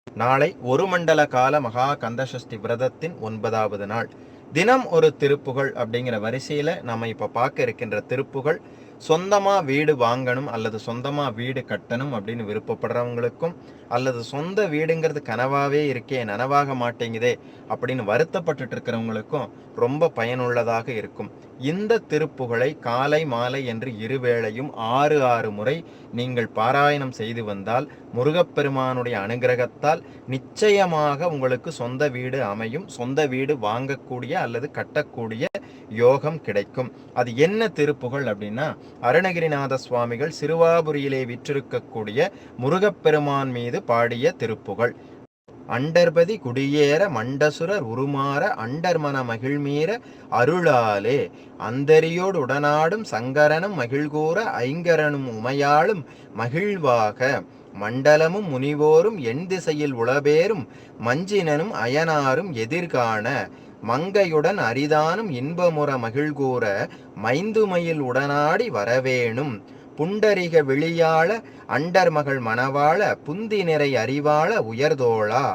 நாளை ஒரு மண்டல கால மகா கந்தசஷ்டி விரதத்தின் 9வது நாள். தினம் ஒரு திருப்புகழ் அப்படிங்கிற வரிசையில் நம்ம இப்போ பார்க்க இருக்கின்ற திருப்புகழ், சொந்தமாக வீடு வாங்கணும் அல்லது சொந்தமாக வீடு கட்டணும் அப்படின்னு விருப்பப்படுறவங்களுக்கும், அல்லது சொந்த வீடுங்கிறது கனவாகவே இருக்கே, நனவாக மாட்டேங்குதே அப்படின்னு வருத்தப்பட்டுட்டு இருக்கிறவங்களுக்கும் ரொம்ப பயனுள்ளதாக இருக்கும். இந்த திருப்புகழை காலை மாலை என்று இருவேளையும் 6 முறை நீங்கள் பாராயணம் செய்து வந்தால் முருகப்பெருமானுடைய அனுகிரகத்தால் நிச்சயமாக உங்களுக்கு சொந்த வீடு அமையும். சொந்த வீடு வாங்கக்கூடிய அல்லது கட்டக்கூடிய யோகம் கிடைக்கும். அது என்ன திருப்புகழ் அப்படின்னா, அருணகிரிநாத சுவாமிகள் சிறுவாபுரியிலே விற்றிருக்கக்கூடிய முருகப்பெருமான் மீது பாடிய திருப்புகழ். அண்டர்பதி குடியேற மண்டசுரர் உருமாற அண்டர்மன மகிழ்மீற அருளாலே அந்தரியோடு உடனாடும் சங்கரனும் மகிழ்கூற ஐங்கரனும் உமையாளும் மகிழ்வாக மண்டலமும் முனிவோரும் எண் திசையில் உளபேரும் மஞ்சினனும் அயனாரும் எதிர்காண மங்கையுடன் அரிதானும் இன்பமுற மகிழ்கூற மைந்துமையில் உடனாடி வரவேணும் புண்டரிக விழியாள அண்டர்மகள் மணவாள புந்தி நிறை அறிவாள உயர்தோளா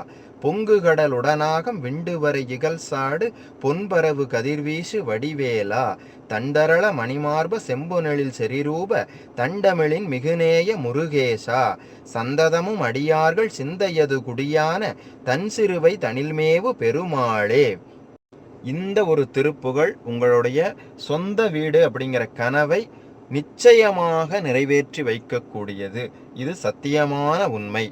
பொங்குகடலுடனாகம் விண்டுவரை இகழ்சாடு பொன்பரவு கதிர்வீசு வடிவேலா தண்டரள மணிமார்ப செம்பொனெழில் செறிரூப தண்டமிழின் மிகுநேய முருகேசா சந்ததமும் அடியார்கள் சிந்தையது குடியான தன் சிறுவை தனில்மேவு பெருமாளே. இந்த ஒரு திருப்புகழ் உங்களுடைய சொந்த வீடு அப்படிங்கிற கனவை நிச்சயமாக நிறைவேற்றி வைக்கக்கூடியது. இது சத்தியமான உண்மை.